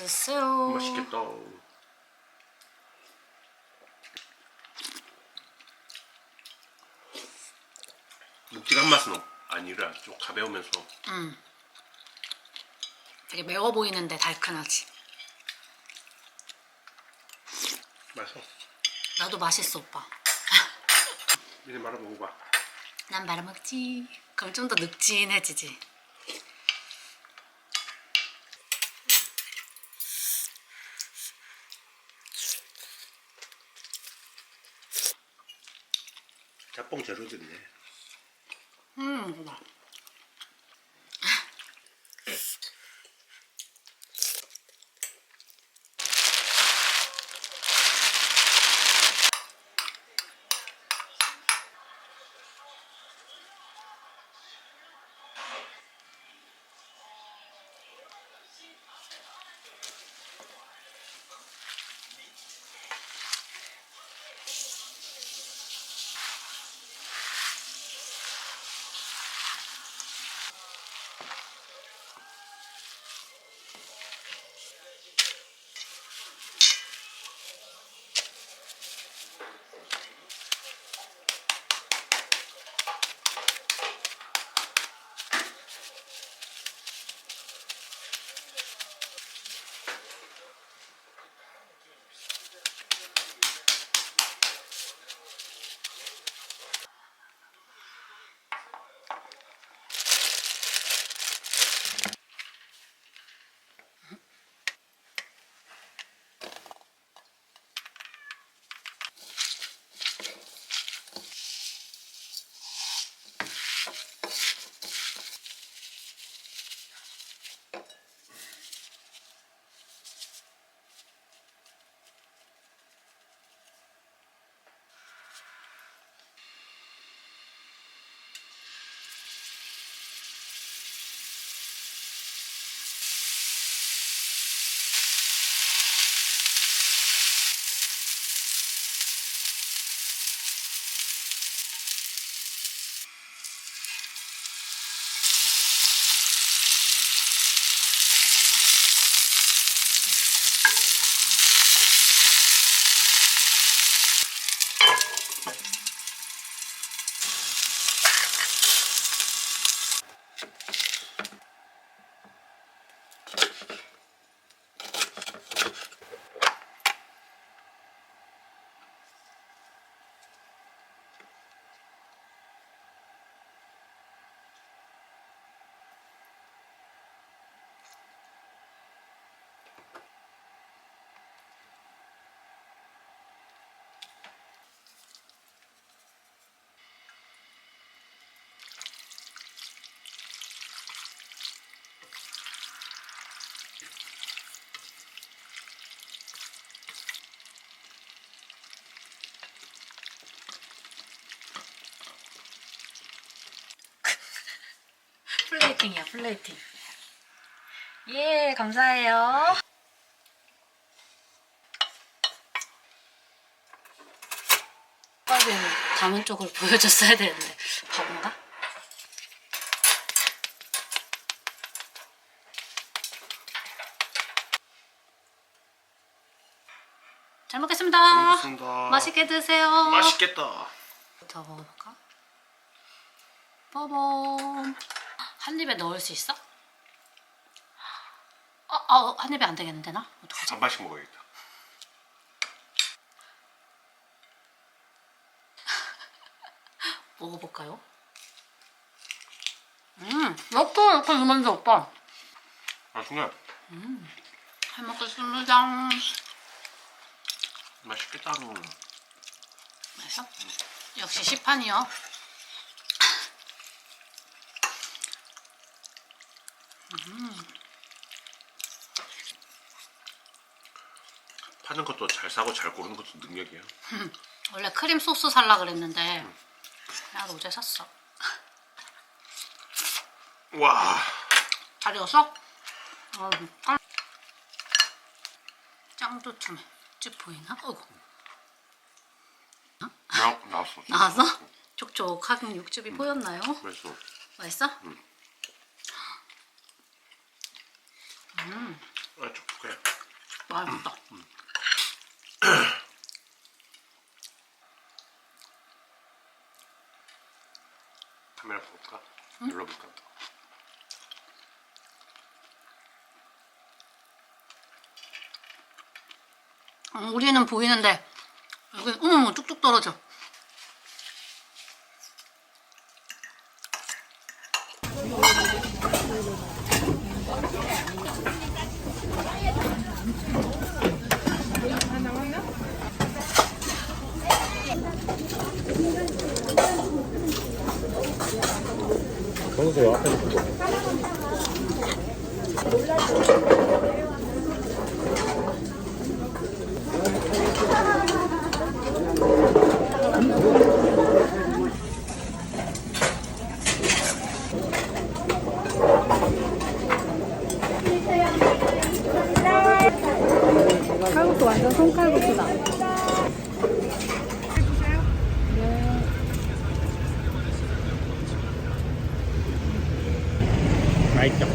드세요. 맛있겠다. 묵직한 맛은 아니라 좀 가벼우면서 되게 매워 보이는데 달큰하지. 맛있어. 나도 맛있어 오빠. 미리 말아 먹어봐. 난 말아먹지. 그럼 좀 더 눅진해지지. 짬뽕 재료들이네. 먹어봐. 플레이팅이야 플레이팅. 예 감사해요. 오빠는 담은 쪽을 보여줬어야 되는데 바본가? 잘 먹겠습니다. 잘 먹겠습니다. 맛있게 드세요. 맛있겠다. 더 먹어볼까? 빠밤. 한 입에 넣을 수 있어? 한 입에 안 되겠는데 나? 어떡하지? 한 발씩 먹어야겠다. 먹어볼까요? 이렇게 이만데 오빠. 맛있네. 잘 먹겠습니다. 맛있겠다. 맛있어? 역시 시판이요. 파는 것도 잘 사고 잘 고르는 것도 능력이야. 원래 크림 소스 살라 그랬는데 내가 어제 샀어. 와. 잘 익었어? 짱도 틈에 쭉 보이나? 어이구. 나왔어. 나왔어? 촉촉하게 육즙이 보였나요? 맛있어. 맛있어? 촉촉해. 맛있다. 카메라 볼까? 눌러볼까? 우리는 보이는데 여기 쭉쭉 떨어져. 선수요 앞에 보고. 칼국수 완전 손칼국수다. 맛있죠?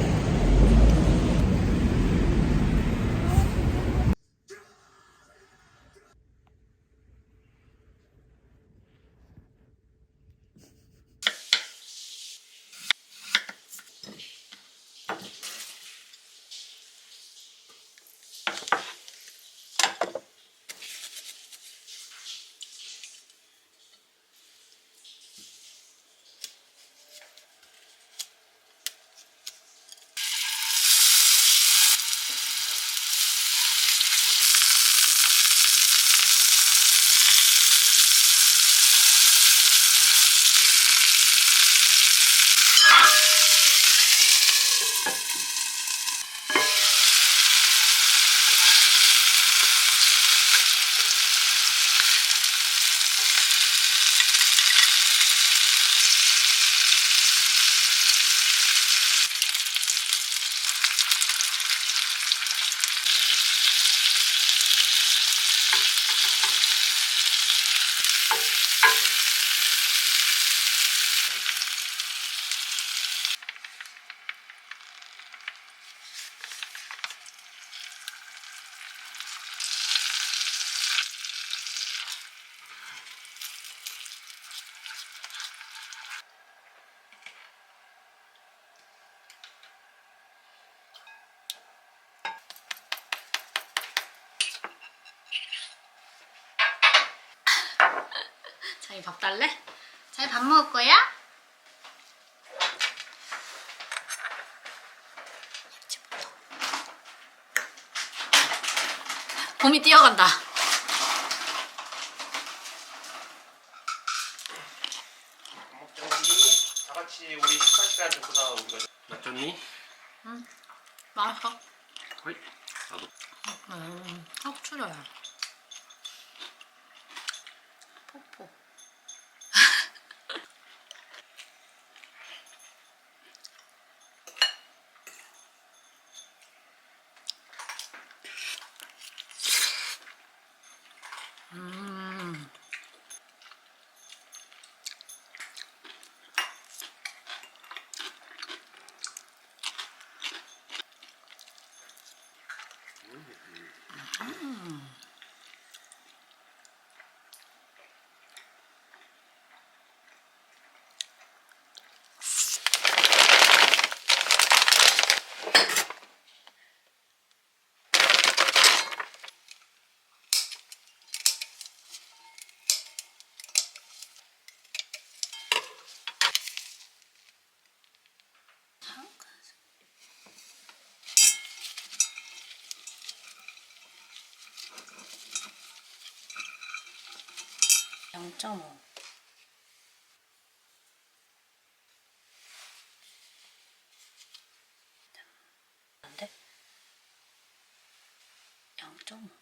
자기 밥 달래? 자기 밥 먹을 거야? 봄이 뛰어간다. 먹자니 다 같이 우리 식사 시간 됐구나 우리가. 맞췄니? 응, 맛있어. 어이, 나도. 후추려야. 포포. (0.5) 안돼? 0.5 음.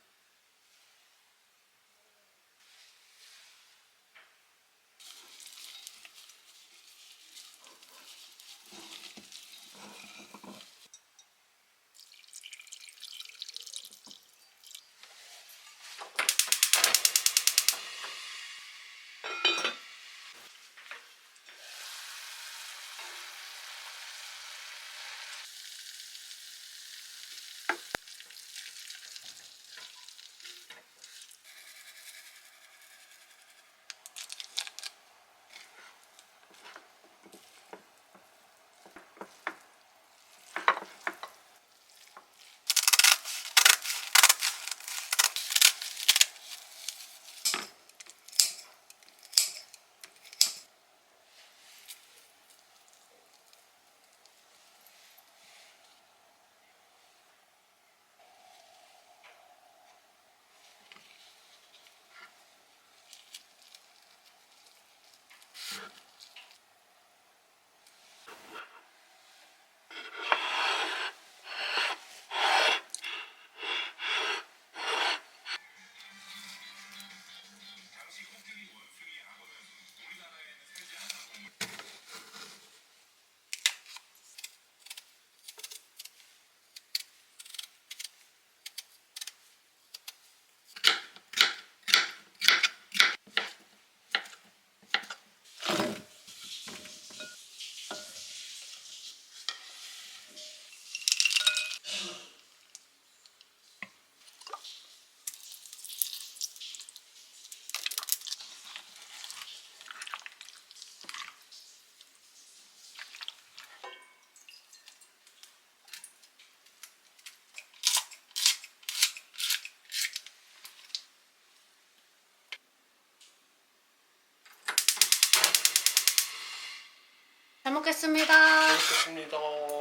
잘 먹겠습니다. 잘 먹겠습니다.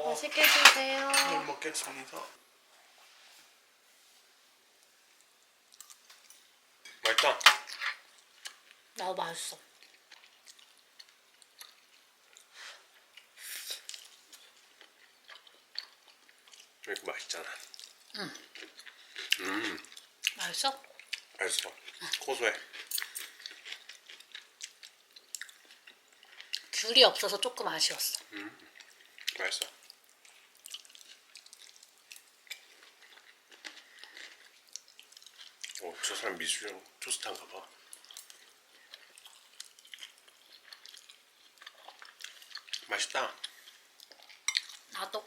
맛있게 드세요. 잘 먹겠습니다. 맛있다. 나도 맛있어. 이렇게 맛있잖아. 맛있어? 맛있어. 고소해. 귤이 없어서 조금 아쉬웠어. 맛있어. 저 사람 미술형 토스트인가 봐. 맛있다. 나도.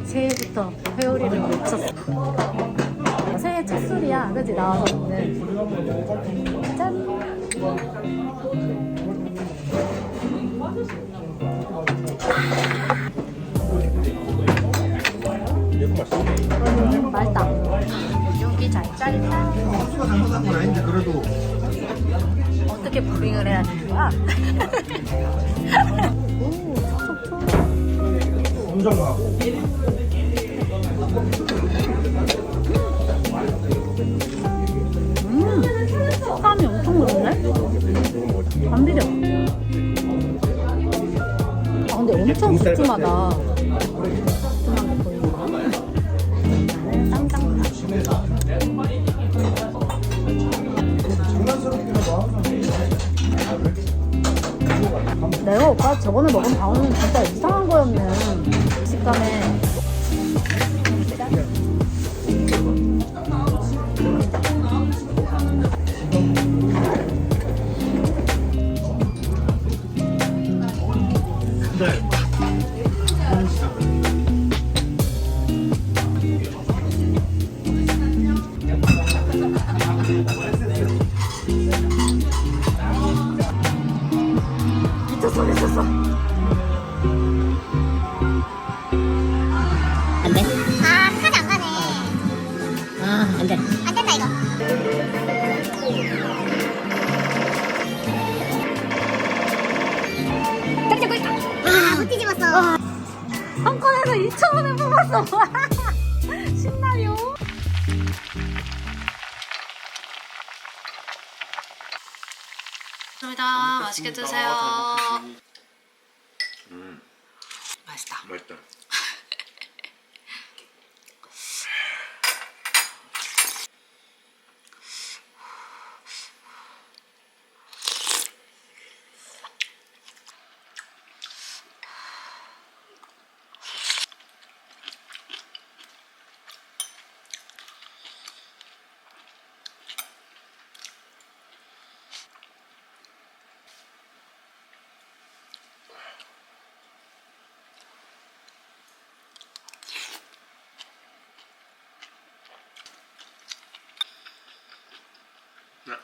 새해부터 회오리를 외쳤어. 새해 첫 술이야, 그지? 나와서는. 짠! 맛있다. 여기 잘 잘라. 수가 잘못한 건 아닌데 그래도 어떻게 브링을 해야 되는 거야? 오, 촉촉촉. 엄청 가. 식감이 엄청 그렇네? 안 비려. 아, 근데 엄청 두툼하다. 두툼한 게 보이나? 나는 쌍쌍 가. 내가 오빠 저번에 먹은 방어는 진짜 이상한 거였네. 식감에. 미쳤어, 미쳤어. 안 돼? 아, 카드 안 가네. 아, 안 돼. 안 된다, 이거. 저기, 저기. 아, 못 뒤집었어. 한 건에서 2,000원을 뽑았어. 신나요? 감사합니다. 맛있게 드세요. 맛있다. 맛있다. 네.